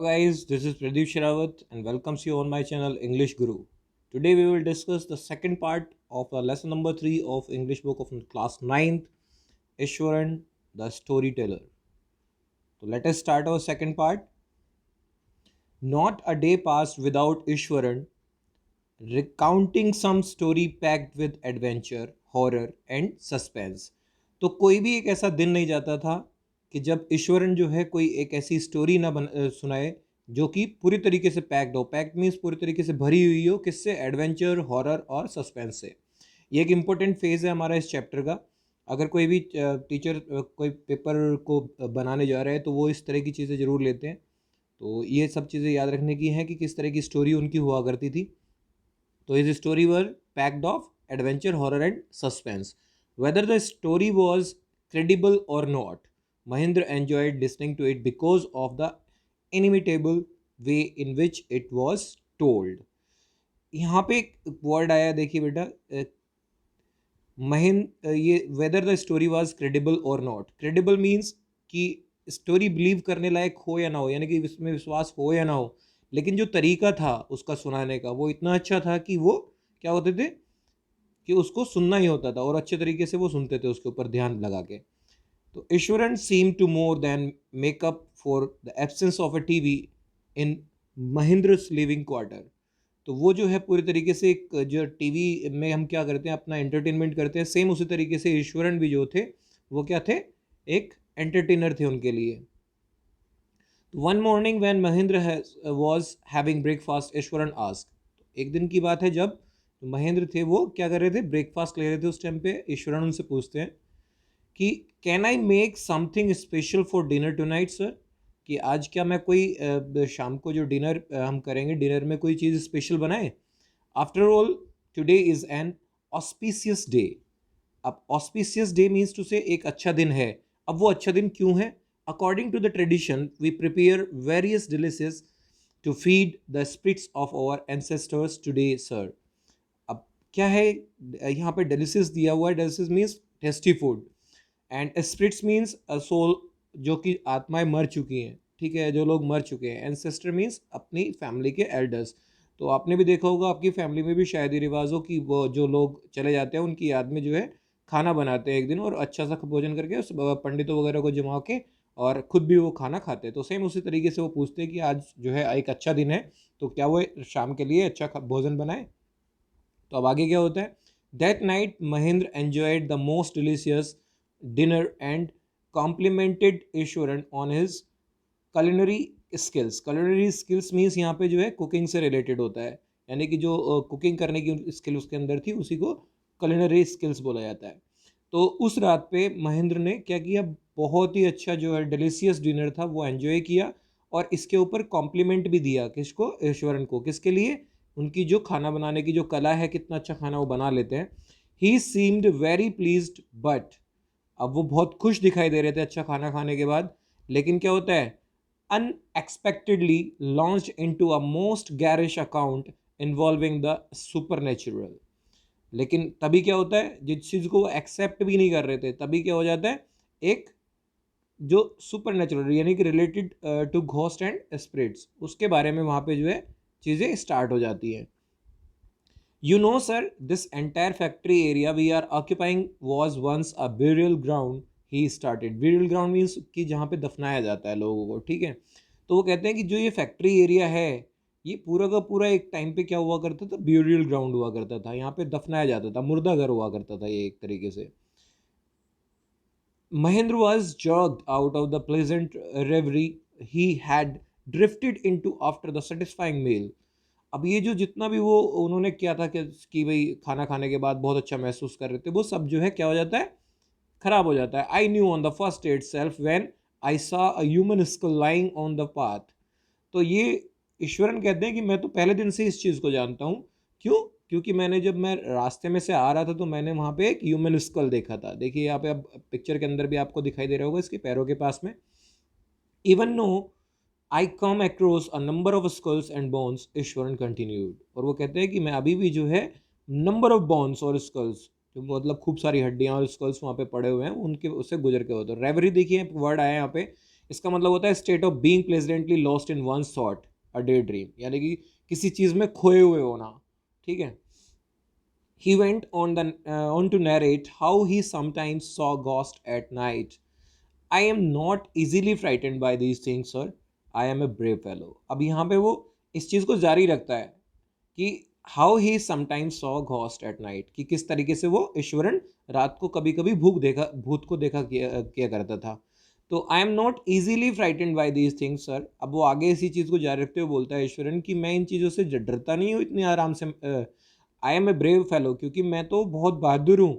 Guys, this is Pradeep Shirawat and welcomes you on my channel English Guru. Today we will discuss the second part of the lesson number 3 of English book of class ninth, Ishwaran the Storyteller. So let us start our second part. Not a day passed without Ishwaran recounting some story packed with adventure, horror and suspense. तो कोई भी एक ऐसा दिन नहीं जाता था कि जब ईश्वरन जो है कोई एक ऐसी स्टोरी ना सुनाए जो कि पूरी तरीके से पैक्ड हो। पैक्ड मीन्स पूरी तरीके से भरी हुई हो, किससे? एडवेंचर, हॉरर और सस्पेंस से। ये एक इम्पोर्टेंट फेज है हमारा इस चैप्टर का। अगर कोई भी टीचर कोई पेपर को बनाने जा रहे हैं तो वो इस तरह की चीज़ें ज़रूर लेते हैं। तो ये सब चीज़ें याद रखने की हैं कि किस तरह की स्टोरी उनकी हुआ करती थी। So his story were packed of adventure, horror and suspense. Whether the story was credible or not, Mahindra enjoyed listening to it because of the inimitable way in which it was told. यहाँ पे एक word आया, देखिए बेटा, महेंद्र, ये whether the story was credible और not. Credible means कि story believe करने लायक हो या ना हो, यानी कि इसमें विश्वास हो या ना हो, लेकिन जो तरीका था उसका सुनाने का वो इतना अच्छा था कि वो क्या होते थे कि उसको सुनना ही होता था और अच्छे तरीके से वो सुनते थे उसके ऊपर ध्यान लगा के। तो assurance seem to more than make up for the absence of a TV in Mahendra's living quarter. तो वो जो है पूरी तरीके से एक जो टीवी में हम क्या करते हैं, अपना एंटरटेनमेंट करते हैं, सेम उसी तरीके से ईश्वरन भी जो थे वो क्या थे, एक एंटरटेनर थे उनके लिए। One morning when Mahendra was having breakfast, Eswaran asked. एक दिन की बात है जब महेंद्र थे वो क्या कर रहे थे, ब्रेकफास्ट ले रहे थे। उस टाइम पे ईश्वरन उनसे पूछते हैं कि can I make something special for dinner tonight sir, कि आज क्या मैं कोई शाम को जो डिनर हम करेंगे, डिनर में कोई चीज़ स्पेशल बनाए। After all today is an auspicious day. अब ऑस्पिशियस डे मीन्स टू से एक अच्छा दिन है। अब वो अच्छा दिन क्यों है? According to the tradition we prepare various delicious to feed the spirits of our ancestors today sir. अब क्या है यहाँ पे डिलिशियस दिया हुआ है, delicious means tasty food, and spirits means soul, जो कि आत्माएं मर चुकी हैं, ठीक है, जो लोग मर चुके हैं। एंसेस्टर मीन्स अपनी फैमिली के एल्डर्स। तो आपने भी देखा होगा आपकी फैमिली में भी शायद ये रिवाज हो कि वो जो लोग चले जाते हैं उनकी याद में जो है खाना बनाते हैं एक दिन, और अच्छा सा भोजन करके उस पंडितों वगैरह को जमा के और खुद भी वो खाना खाते हैं। तो सेम उसी तरीके से वो पूछते हैं कि आज जो है एक अच्छा दिन है तो क्या वो शाम के लिए अच्छा भोजन बनाए। तो अब आगे क्या होता है? That night Mahendra enjoyed the most delicious dinner and complimented Eswaran on his culinary skills. culinary skills means यहाँ पे जो है कुकिंग से रिलेटेड होता है, यानी कि जो कुकिंग करने की स्किल उसके अंदर थी उसी को culinary स्किल्स बोला जाता है। तो उस रात पे महेंद्र ने क्या किया, बहुत ही अच्छा जो है डिलीशियस डिनर था वो एंजॉय किया, और इसके ऊपर कॉम्प्लीमेंट भी दिया। किसको? ईश्वरन को। किसके लिए? उनकी जो खाना बनाने की जो कला है, कितना अच्छा खाना वो बना लेते हैं। ही सीम्ड वेरी प्लीज्ड बट, अब वो बहुत खुश दिखाई दे रहे थे अच्छा खाना खाने के बाद, लेकिन क्या होता है, unexpectedly launched into a most garish account involving the supernatural। लेकिन तभी क्या होता है, जिस चीज को वो एक्सेप्ट भी नहीं कर रहे थे, तभी क्या हो जाता है, एक जो सुपर नेचुरल यानी कि related to ghost and spirits, उसके बारे में वहां पे जो है चीजें स्टार्ट हो जाती है। You know, sir, this entire factory area we are occupying was once a burial ground, he started। burial ground means कि जहाँ पे दफनाया जाता है लोगों को, ठीक है। तो वो कहते हैं कि जो ये फैक्ट्री एरिया है, ये पूरा का पूरा एक टाइम पे क्या हुआ करता था, ब्यूरियल ग्राउंड हुआ करता था। यहाँ पे दफनाया जाता था, मुर्दा घर हुआ करता था ये एक तरीके से। Mahendra was jerked out of the pleasant reverie he had drifted into after the satisfying meal। अब ये जो जितना भी वो उन्होंने किया था कि भाई खाना खाने के बाद बहुत अच्छा महसूस कर रहे थे, वो सब जो है क्या हो जाता है, खराब हो जाता है। I knew on the first day itself when I saw a human school lying on the path. तो ये ईश्वरन कहते हैं कि मैं तो पहले दिन से इस चीज़ को जानता हूँ। क्यों? क्योंकि मैंने जब मैं रास्ते में से आ रहा था तो मैंने वहाँ पे एक ह्यूमन स्कल देखा था। देखिए यहाँ पे अब पिक्चर के अंदर भी आपको दिखाई दे रहा होगा, इसके पैरों के पास में। Even no I came across a number of skulls and bones, Ishwaran continued. और वो कहते हैं कि मैं अभी भी जो है नंबर ऑफ बोन्स और स्कल्स, जो मतलब खूब सारी हड्डियां और स्कल्स वहाँ पे पड़े हुए हैं, उनके उससे गुजर के होते हैं। रेवरी देखिए वर्ड आया यहाँ पे इसका मतलब होता है state of being pleasantly lost in one thought, a day dream, यानी कि किसी चीज में खोए हुए होना। ठीक है। He went on to narrate how he sometimes saw ghosts at night. I am not easily frightened by these things, sir. I am a brave fellow. अब यहाँ पे वो इस चीज़ को जारी रखता है कि how he sometimes saw ghost at night, कि किस तरीके से वो ईश्वरन रात को कभी कभी भूत को देखा किया करता था। तो I am not easily frightened by these things sir. अब वो आगे इसी चीज़ को जारी रखते हुए बोलता है ईश्वरन कि मैं इन चीज़ों से डरता नहीं हूँ इतनी आराम से। I am a brave fellow, क्योंकि मैं तो बहुत बहादुर हूँ।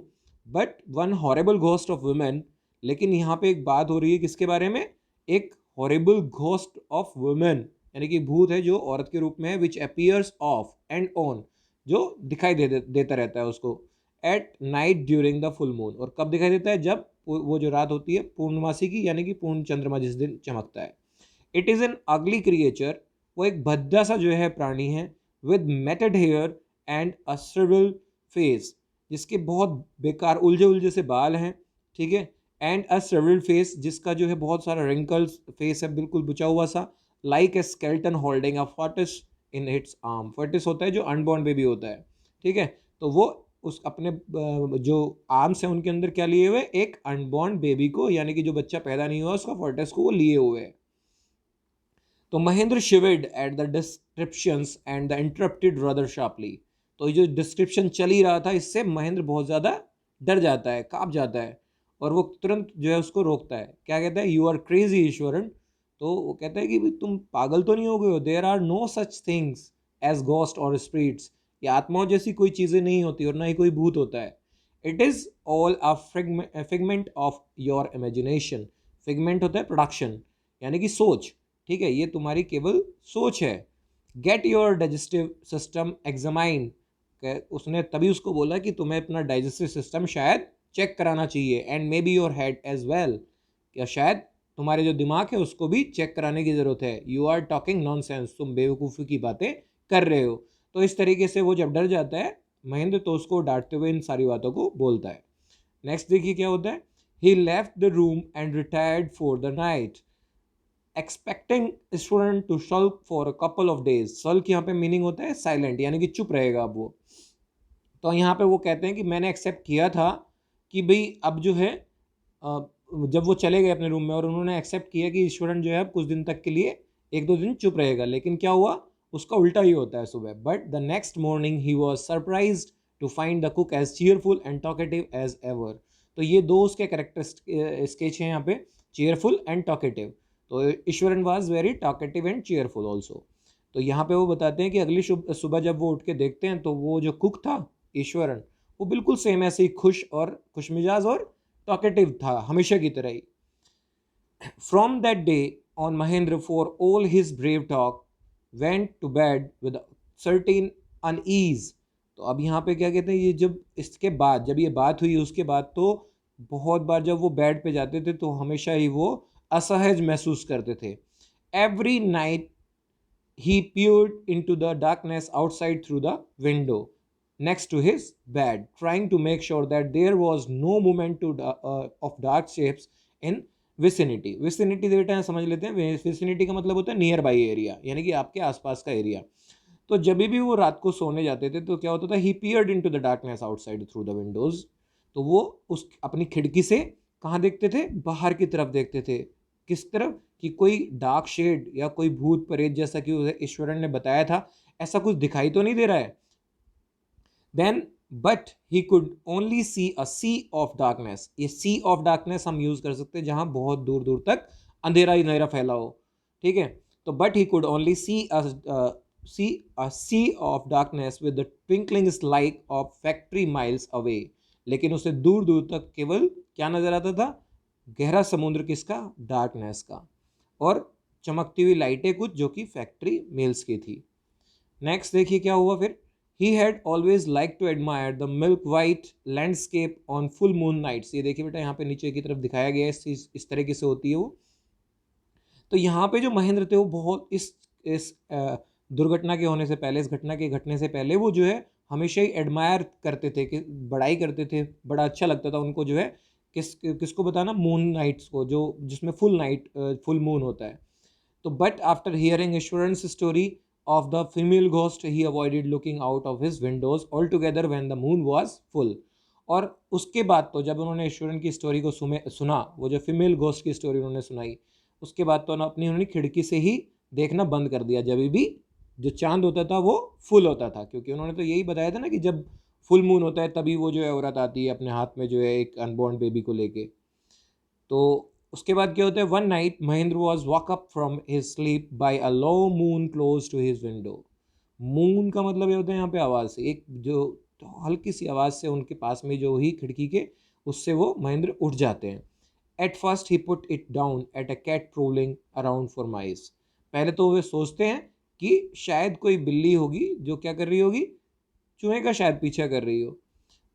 But one horrible ghost of women, लेकिन यहाँ पे एक बात हो रही है किसके बारे में, एक हॉरेबल घोस्ट ऑफ वुमेन, यानी कि भूत है जो औरत के रूप में है, विच अपीयर्स ऑफ एंड ऑन, जो दिखाई देता रहता है उसको, at night during the full moon. और कब दिखाई देता है, जब वो जो रात होती है पूर्णमासी की, यानी कि पूर्ण चंद्रमा जिस दिन चमकता है। It is an ugly creature, वो एक भद्दा सा जो है प्राणी है, with matted hair and a shrivelled face, जिसके बहुत बेकार उलझे उलझे से बाल हैं। ठीक है। एंड अ श्रिवल्ड फेस, जिसका जो है बहुत सारा रिंकल्स फेस है, बिल्कुल बुझा हुआ सा, like a skeleton holding a foetus in its arm. Foetus होता है जो अनबॉर्न बेबी होता है। ठीक है। तो वो उस अपने जो आर्म्स हैं उनके अंदर क्या लिए हुए, एक अनबॉर्न बेबी को, यानी कि जो बच्चा पैदा नहीं हुआ उसका फर्टिस को वो लिए हुए है। तो Mahendra shivered at the descriptions and the interrupted rather sharply. तो ये जो डिस्क्रिप्शन चल ही रहा था, इससे महेंद्र बहुत ज़्यादा डर जाता है, काँप जाता है, और वो तुरंत जो है उसको रोकता है। क्या कहता है, यू आर क्रेजी ईश्वरन। तो वो कहता है कि भाई तुम पागल तो नहीं हो गए हो, there are no such things as ghost और स्पिरिट्स। ये आत्माओं जैसी कोई चीज़ें नहीं होती और ना ही कोई भूत होता है। It is all a figment of your imagination. Figment होता है प्रोडक्शन, यानी कि सोच। ठीक है, ये तुम्हारी केवल सोच है। Get your digestive system examine. उसने तभी उसको बोला कि तुम्हें अपना डाइजेस्टिव सिस्टम शायद चेक कराना चाहिए, and maybe your head as well, या शायद तुम्हारे जो दिमाग है उसको भी चेक कराने की ज़रूरत है। यू आर टॉकिंग नॉनसेंस, तुम बेवकूफ़ी की बातें कर रहे हो। तो इस तरीके से वो जब डर जाता है महेंद्र, तो उसको डांटते हुए इन सारी बातों को बोलता है। नेक्स्ट देखिए क्या होता है। He left the room and retired for the night expecting student to sulk for a couple of days. Sulk यहाँ पे मीनिंग होता है साइलेंट, यानी कि चुप रहेगा अब वो। तो यहाँ पे वो कहते हैं कि मैंने एक्सेप्ट किया था कि भाई अब जो है जब वो चले गए अपने रूम में और उन्होंने एक्सेप्ट किया कि स्टूडेंट जो है अब कुछ दिन तक के लिए एक दो दिन चुप रहेगा, लेकिन क्या हुआ, उसका उल्टा ही होता है सुबह। But the next morning he was surprised to find the cook as cheerful and talkative as ever. तो ये दो उसके कैरेक्टर स्केच हैं यहाँ पे, चीयरफुल एंड टॉकेटिव। तो Iswaran was very talkative and cheerful also. तो यहाँ पे वो बताते हैं कि अगली सुबह जब वो उठ के देखते हैं तो वो जो कुक था ईश्वरन, वो बिल्कुल सेम ऐसे ही खुश और खुशमिजाज और टॉकेटिव था, हमेशा की तरह ही। From that day on Mahendra for all his brave talk went to bed with certain unease. तो अब यहाँ पे क्या कहते हैं, ये जब इसके बाद जब ये बात हुई उसके बाद तो बहुत बार जब वो बेड पे जाते थे तो हमेशा ही वो असहज महसूस करते थे। Every night he peered into the darkness outside through the window next to his bed, trying to make sure that there was no movement of dark shapes in vicinity. vicinity बेटा समझ लेते हैं, vicinity का मतलब होता है near by area, यानी कि आपके आसपास का एरिया। तो जब भी वो रात को सोने जाते थे तो क्या होता था, he peered into the darkness outside through the windows. तो वो उस अपनी खिड़की से कहाँ देखते थे, बाहर की तरफ देखते थे। किस तरफ, कि कोई डार्क शेड या कोई भूत प्रेत जैसा कि उसे ईश्वरन ने बताया था ऐसा कुछ दिखाई तो नहीं दे रहा है। Then but he could only see a sea of darkness. ये सी ऑफ डार्कनेस हम यूज कर सकते हैं जहां बहुत दूर दूर तक अंधेरा ही अंधेरा फैला हो। ठीक है। तो but he could only see of darkness with the twinkling light of factory miles away. लेकिन उसे दूर दूर तक केवल क्या नजर आता था, गहरा समुद्र किसका, डार्कनेस का, और चमकती हुई लाइटें कुछ जो कि फैक्ट्री मेल्स की थी। नेक्स्ट देखिए क्या हुआ फिर। He had always like to admire the milk white landscape on full moon nights. ये देखिए बेटा यहाँ पे नीचे की तरफ दिखाया गया है, इस तरीके से होती है वो। तो यहाँ पे जो महेंद्र थे वो बहुत इस दुर्घटना के होने से पहले, इस घटना के घटने से पहले वो जो है हमेशा ही एडमायर करते थे, कि बड़ाई करते थे, बड़ा अच्छा लगता था उनको जो है किसको बताना, मून नाइट्स को, जो जिसमें फुल मून होता है। तो but after hearing Iswaran's story of the female ghost he avoided looking out of his windows all together when the moon was full. और उसके बाद तो जब उन्होंने ईश्वरन की स्टोरी को सुना, वो जो फीमेल घोस्ट की स्टोरी उन्होंने सुनाई, उसके बाद तो उन्होंने खिड़की से ही देखना बंद कर दिया जब भी जो चांद होता था वो फुल होता था, क्योंकि उन्होंने तो यही बताया था ना कि जब फुल मून होता है तभी वो जो है औरत आती है अपने हाथ में जो है एक अनबॉर्न बेबी को लेके। तो उसके बाद क्या होता है, one night Mahendra was woke up from his sleep by a low moon close to his window. Moon का मतलब ये होता है यहाँ पे आवाज़ से, एक जो तो हल्की सी आवाज़ से उनके पास में जो ही खिड़की के, उससे वो महेंद्र उठ जाते हैं। At first he put it down as a cat prowling around for mice. पहले तो वे सोचते हैं कि शायद कोई बिल्ली होगी जो क्या कर रही होगी, चूहे का शायद पीछा कर रही हो।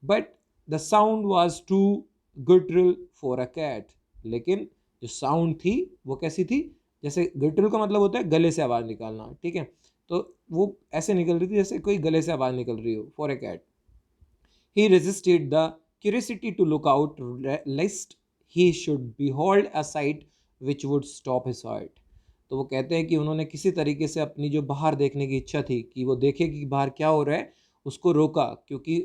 But the sound was too guttural for a cat. लेकिन जो साउंड थी वो कैसी थी, जैसे गुटरल का मतलब होता है गले से आवाज़ निकालना, ठीक है, तो वो ऐसे निकल रही थी जैसे कोई गले से आवाज़ निकल रही हो, for a cat. He resisted the curiosity to look out lest he should behold a sight which would stop his heart. तो वो कहते हैं कि उन्होंने किसी तरीके से अपनी जो बाहर देखने की इच्छा थी कि वो देखे कि बाहर क्या हो रहा है, उसको रोका, क्योंकि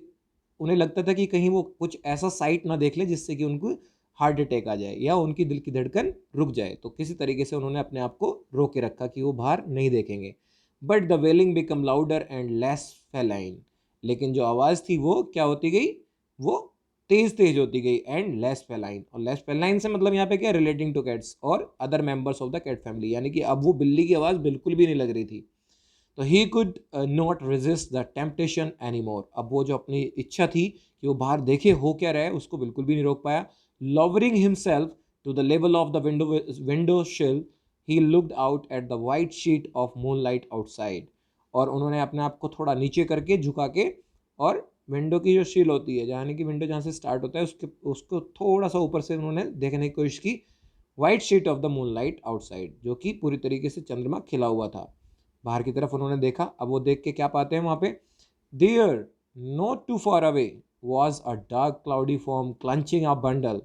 उन्हें लगता था कि कहीं वो कुछ ऐसा साइट ना देख ले जिससे कि उनको हार्ट अटैक आ जाए या उनकी दिल की धड़कन रुक जाए। तो किसी तरीके से उन्होंने अपने आप को रोक के रखा कि वो बाहर नहीं देखेंगे। But the wailing become louder and less feline. लेकिन जो आवाज़ थी वो क्या होती गई, वो तेज तेज होती गई एंड लेस फेलाइन। और लेस फेलाइन से मतलब यहाँ पे क्या, रिलेटिंग टू कैट्स और other members of the cat family, यानी कि अब वो बिल्ली की आवाज़ बिल्कुल भी नहीं लग रही थी। तो he could not resist the temptation any more. अब वो जो अपनी इच्छा थी कि वो बाहर देखे हो क्या रहा है, उसको बिल्कुल भी नहीं रोक पाया। Lowering himself to the level of the window sill he looked out at the white sheet of moonlight outside. और उन्होंने अपने आप को थोड़ा नीचे करके झुका के, और विंडो की जो शील होती है, यानी कि विंडो जहाँ से स्टार्ट होता है उसको थोड़ा सा ऊपर से उन्होंने देखने की कोशिश की, white sheet of the moonlight outside, जो कि पूरी तरीके से चंद्रमा खिला हुआ था। बाहर की तरफ उन्होंने देखा। अब वो देख के क्या पाते हैं वहाँ पे, there not too far away was a dark cloudy form clutching a bundle.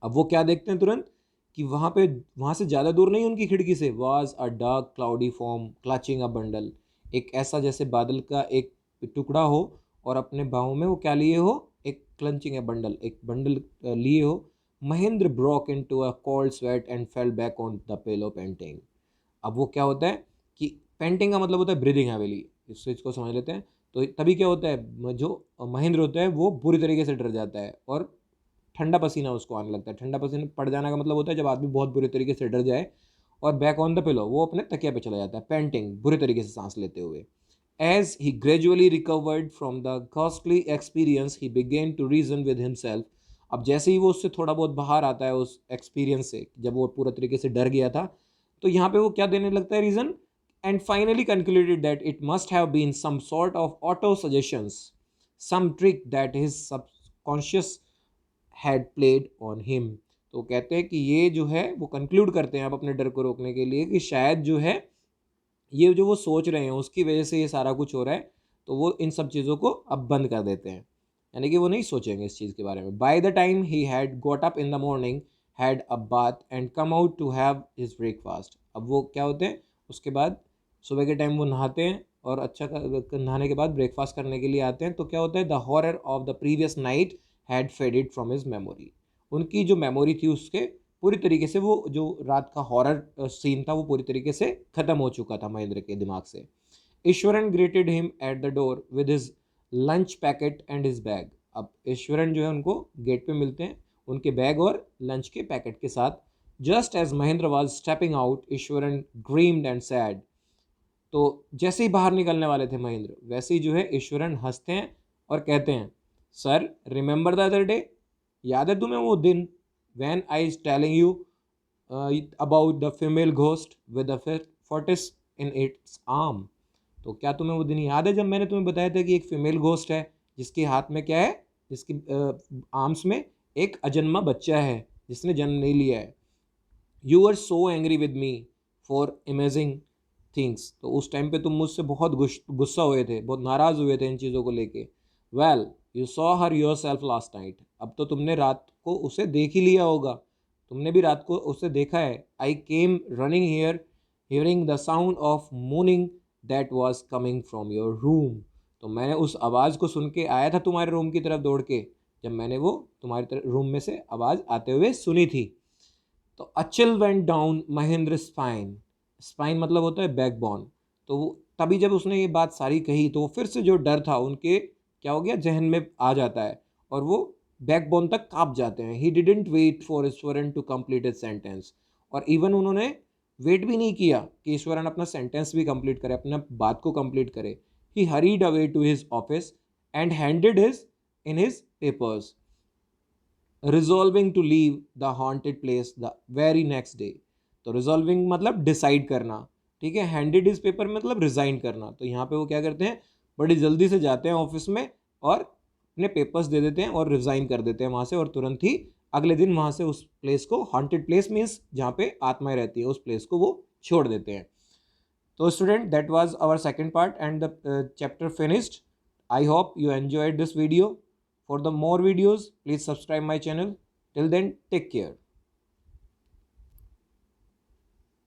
अब वो क्या देखते हैं तुरंत कि वहाँ से ज़्यादा दूर नहीं उनकी खिड़की से, was a dark cloudy form clutching a bundle. एक ऐसा जैसे बादल का एक टुकड़ा हो और अपने बाहों में वो क्या लिए हो, एक क्लंचिंग ए बंडल, एक बंडल लिए हो। Mahendra broke into a cold sweat and fell back on the pillow panting. अब वो क्या होता है कि पेंटिंग का मतलब होता है ब्रीदिंग हैविली, इस चीज़ को समझ लेते हैं। तो तभी क्या होता है, जो महेंद्र होता है वो बुरी तरीके से डर जाता है और ठंडा पसीना उसको आने लगता है। ठंडा पसीना पड़ जाने का मतलब होता है जब आदमी बहुत बुरे तरीके से डर जाए, और बैक ऑन द पिलो वो अपने तकिया पे चला जाता है, पेंटिंग बुरे तरीके से सांस लेते हुए। As he gradually recovered from the costly experience he began to reason with himself. अब जैसे ही वो उससे थोड़ा बहुत बाहर आता है उस एक्सपीरियंस से, जब वो पूरा तरीके से डर गया था, तो यहाँ पे वो क्या देने लगता है reason, and finally concluded that it must have been some sort of auto suggestions, some trick that his subconscious had played on him. तो कहते हैं कि ये जो है वो कंक्लूड करते हैं आप अपने डर को रोकने के लिए कि शायद जो है ये जो वो सोच रहे हैं उसकी वजह से ये सारा कुछ हो रहा है, तो वो इन सब चीज़ों को अब बंद कर देते हैं, यानी कि वो नहीं सोचेंगे इस चीज़ के बारे में। By the time he had got up in the morning, had a bath and come out to have his breakfast. अब वो क्या होते हैं, उसके बाद सुबह के टाइम वो नहाते हैं और नहाने के बाद ब्रेकफास्ट करने के लिए आते हैं। तो क्या होता है, the horror of the previous night had faded from his memory. उनकी जो मेमोरी थी उसके पूरी तरीके से, वो जो रात का हॉरर सीन था वो पूरी तरीके से खत्म हो चुका था महेंद्र के दिमाग से। Eswaran greeted him at the door with his lunch packet and his bag. अब ईश्वरन जो है उनको गेट पे मिलते हैं उनके बैग और लंच के पैकेट के साथ। Just as Mahendra was stepping out Ishwaran screamed and said. तो जैसे ही बाहर निकलने वाले थे महेंद्र, वैसे ही जो है ईश्वरन हंसते हैं और कहते हैं, sir remember the other day, याद है तुम्हें वो दिन, when I is telling you about the female ghost with the Fortis in its arm. तो क्या तुम्हें वो दिन याद है जब मैंने तुम्हें बताया था कि एक फीमेल घोस्ट है जिसके हाथ में क्या है, जिसकी आर्म्स में एक अजन्मा बच्चा है जिसने जन्म नहीं लिया है। You are so angry with me for imagining things. तो उस टाइम पे तुम मुझसे बहुत गुस्सा हुए थे, बहुत नाराज़ हुए थे इन चीज़ों को लेके। Well you saw her your self last night, अब तो तुमने रात को उसे देख ही लिया होगा, तुमने भी रात को उसे देखा है। I came running here hearing the sound of moaning that was coming from your room, तो मैंने उस आवाज़ को सुन के आया था तुम्हारे रूम की तरफ दौड़ के, जब मैंने वो तुम्हारे रूम में से आवाज़ आते हुए सुनी थी। तो a chill went down Mahendra spine, spine मतलब होता है बैकबोन, तो तभी जब उसने ये बात सारी कही तो फिर से जो डर था उनके क्या हो गया, जहन में आ जाता है और वो बैकबोन तक कांप जाते हैं। He didn't wait for Eswaran to complete his sentence, और इवन उन्होंने वेट भी नहीं किया कि ईश्वरन अपना सेंटेंस भी कंप्लीट करे, अपना बात को कंप्लीट करे। ही hurried away to his office and handed his in his papers resolving to leave the haunted place the very next day. तो रिजॉल्विंग मतलब डिसाइड करना, ठीक है। हैंडेड इज पेपर मतलब रिजाइन करना, तो यहाँ पे वो क्या करते हैं, बड़ी जल्दी से जाते हैं ऑफिस में और अपने पेपर्स दे देते हैं और रिजाइन कर देते हैं वहाँ से, और तुरंत ही अगले दिन वहाँ से उस प्लेस को, हॉन्टेड प्लेस मीन्स जहाँ पे आत्माएं रहती है, उस प्लेस को वो छोड़ देते हैं। तो student, that was our second part and the chapter finished. I hope you enjoyed this video. For the more videos, please subscribe my channel. Till then, take care.